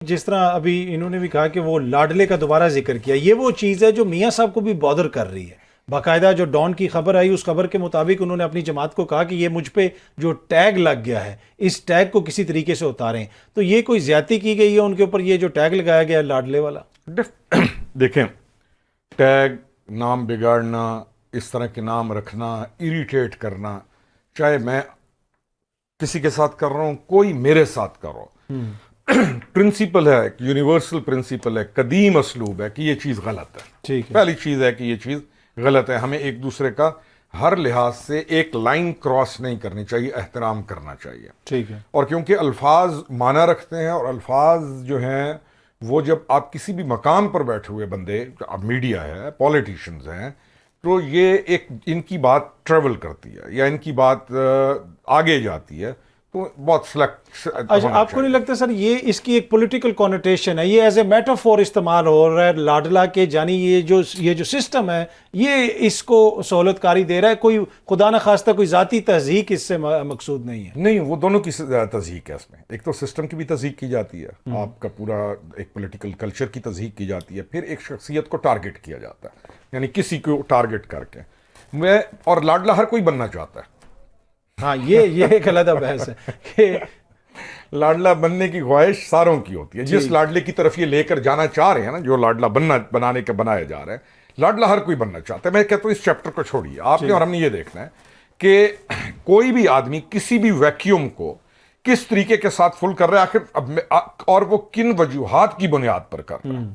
جس طرح ابھی انہوں نے بھی کہا کہ وہ لاڈلے کا دوبارہ ذکر کیا، یہ وہ چیز ہے جو میاں صاحب کو بھی بادر کر رہی ہے۔ باقاعدہ جو ڈان کی خبر آئی اس خبر کے مطابق انہوں نے اپنی جماعت کو کہا کہ یہ مجھ پہ جو ٹیگ لگ گیا ہے اس ٹیگ کو کسی طریقے سے اتاریں، تو یہ کوئی زیادتی کی گئی ہے ان کے اوپر، یہ جو ٹیگ لگایا گیا ہے لاڈلے والا؟ دیکھیں، ٹیگ، نام بگاڑنا، اس طرح کے نام رکھنا، اریٹیٹ کرنا، چاہے میں کسی کے ساتھ کر رہا ہوں، کوئی میرے ساتھ کر رہا ہوں، پرنسپل ہے، ایک یونیورسل پرنسپل ہے، قدیم اسلوب ہے کہ یہ چیز غلط ہے۔ ٹھیک ہے، پہلی چیز ہے کہ یہ چیز غلط ہے، ہمیں ایک دوسرے کا ہر لحاظ سے ایک لائن کراس نہیں کرنی چاہیے، احترام کرنا چاہیے۔ ٹھیک ہے، اور کیونکہ الفاظ معنی رکھتے ہیں، اور الفاظ جو ہیں وہ جب آپ کسی بھی مقام پر بیٹھے ہوئے بندے، اب میڈیا ہے، پولیٹیشنز ہیں، تو یہ ایک ان کی بات ٹریول کرتی ہے یا ان کی بات آگے جاتی ہے، تو بہت سلیکٹ۔ اچھا، آپ کو نہیں لگتا سر یہ اس کی ایک پولیٹیکل کونوٹیشن ہے، یہ ایز اے میٹافور استعمال ہو رہا ہے لاڈلا کے، جانی یہ جو سسٹم ہے یہ اس کو سہولت کاری دے رہا ہے، کوئی خدا نخواستہ کوئی ذاتی تضحیک اس سے مقصود نہیں ہے؟ نہیں، وہ دونوں کی تضحیک ہے اس میں، ایک تو سسٹم کی بھی تضحیک کی جاتی ہے، آپ کا پورا ایک پولیٹیکل کلچر کی تضحیک کی جاتی ہے، پھر ایک شخصیت کو ٹارگٹ کیا جاتا ہے، یعنی کسی کو ٹارگٹ کر کے اور لاڈلا ہر کوئی بننا چاہتا ہے۔ ہاں، یہ ایک علیحدہ بحث ہے کہ لاڈلا بننے کی خواہش ساروں کی ہوتی ہے، جس لاڈلے کی طرف یہ لے کر جانا چاہ رہے ہیں نا، جو لاڈلا بنانے کا بنایا جا رہا ہے، لاڈلا ہر کوئی بننا چاہتا ہے۔ میں کہتا ہوں اس چیپٹر کو چھوڑیے، آپ نے اور ہم نے یہ دیکھنا ہے کہ کوئی بھی آدمی کسی بھی ویکیوم کو کس طریقے کے ساتھ فل کر رہا ہے آخر، اور وہ کن وجوہات کی بنیاد پر کر رہا ہے۔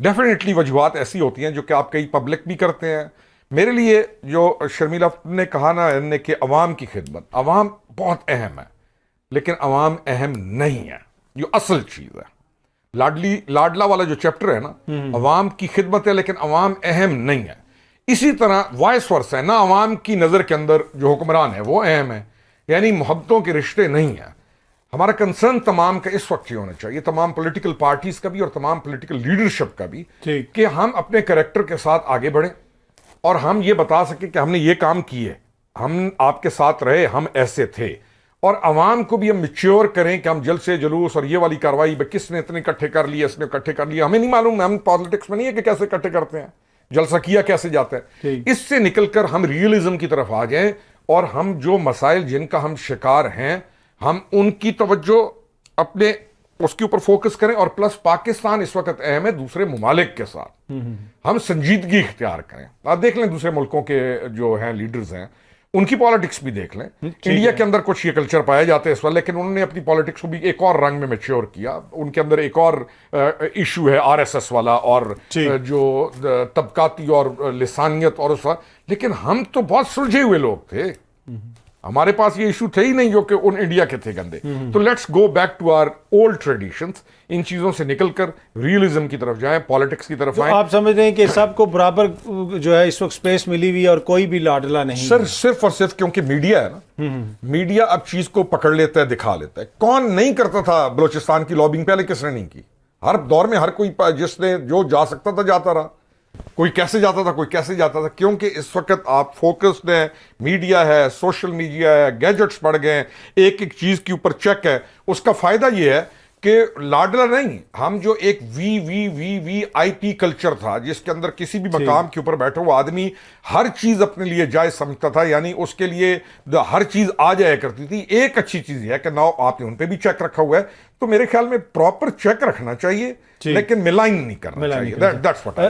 ڈیفینیٹلی وجوہات ایسی ہوتی ہیں جو کہ آپ کئی پبلک بھی کرتے ہیں۔ میرے لیے جو شرمیلا نے کہا نا کہ عوام کی خدمت، عوام بہت اہم ہے، لیکن عوام اہم نہیں ہے، جو اصل چیز ہے۔ لاڈلا والا جو چیپٹر ہے نا، عوام کی خدمت ہے لیکن عوام اہم نہیں ہے۔ اسی طرح وائس ورسا ہے، نہ عوام کی نظر کے اندر جو حکمران ہے وہ اہم ہے، یعنی محبتوں کے رشتے نہیں ہیں۔ ہمارا کنسرن تمام کا اس وقت یہ ہونا چاہیے، تمام پولیٹیکل پارٹیز کا بھی اور تمام پولیٹیکل لیڈرشپ کا بھی، کہ ہم اپنے کریکٹر کے ساتھ آگے بڑھیں اور ہم یہ بتا سکیں کہ ہم نے یہ کام کیے، ہم آپ کے ساتھ رہے، ہم ایسے تھے، اور عوام کو بھی ہم میچیور کریں کہ ہم جلسے جلوس اور یہ والی کاروائی کس نے اتنے اکٹھے کر لیے، اس نے اکٹھے کر لیے، ہمیں نہیں معلوم، ہم پالیٹکس میں نہیں ہے کہ کیسے اکٹھے کرتے ہیں، جلسہ کیا کیسے جاتا ہے۔ اس سے نکل کر ہم ریئلزم کی طرف آ جائیں، اور ہم جو مسائل جن کا ہم شکار ہیں، ہم ان کی توجہ اپنے اس کے اوپر فوکس کریں، اور پلس پاکستان اس وقت اہم ہے دوسرے ممالک کے ساتھ، ہم سنجیدگی اختیار کریں۔ آپ دیکھ لیں دوسرے ملکوں کے جو ہیں لیڈرز ہیں، ان کی پالیٹکس بھی دیکھ لیں۔ انڈیا کے اندر کچھ یہ کلچر پایا جاتا ہے اس وقت، لیکن انہوں نے اپنی پالیٹکس کو بھی ایک اور رنگ میں میچیور کیا۔ ان کے اندر ایک اور ایشو ہے RSS والا، اور جو طبقاتی اور لسانیت اور اس وقت، لیکن ہم تو بہت سلجھے ہوئے لوگ تھے، ہمارے پاس یہ ایشو تھے ہی نہیں جو کہ ان انڈیا کے تھے گندے۔ تو let's go back to our old traditions, ان چیزوں سے نکل کر ریئلزم کی طرف جائیں، پالیٹکس کی طرف آئیں۔ آپ سمجھ رہے ہیں کہ سب کو برابر جو ہے اس وقت سپیس ملی ہوئی ہے اور کوئی بھی لاڈلا نہیں؟ سر صرف اور صرف کیونکہ میڈیا ہے نا، میڈیا اب چیز کو پکڑ لیتا ہے، دکھا لیتا ہے۔ کون نہیں کرتا تھا بلوچستان کی لابنگ؟ پہلے کس نے نہیں کی؟ ہر دور میں ہر کوئی جس نے جو جا سکتا تھا جاتا رہا، کوئی کیسے جاتا تھا، کوئی کیسے جاتا تھا، کیونکہ اس وقت آپ فوکسڈ ہیں، میڈیا ہے، سوشل میڈیا ہے، گیجٹس بڑھ گئے ہیں، ایک ایک چیز کے اوپر چیک ہے۔ اس کا فائدہ یہ ہے کہ لاڈلا نہیں، ہم جو ایک VIP کلچر تھا، جس کے اندر کسی بھی مقام کے اوپر بیٹھا ہوا آدمی ہر چیز اپنے لیے جائز سمجھتا تھا، یعنی اس کے لیے ہر چیز آ جایا کرتی تھی۔ ایک اچھی چیز یہ ہے کہ ناؤ آپ نے ان پہ بھی چیک رکھا ہوا ہے، تو میرے خیال میں پراپر چیک رکھنا چاہیے، لیکن ملائن نہیں کرنا چاہیے۔ That's what I say.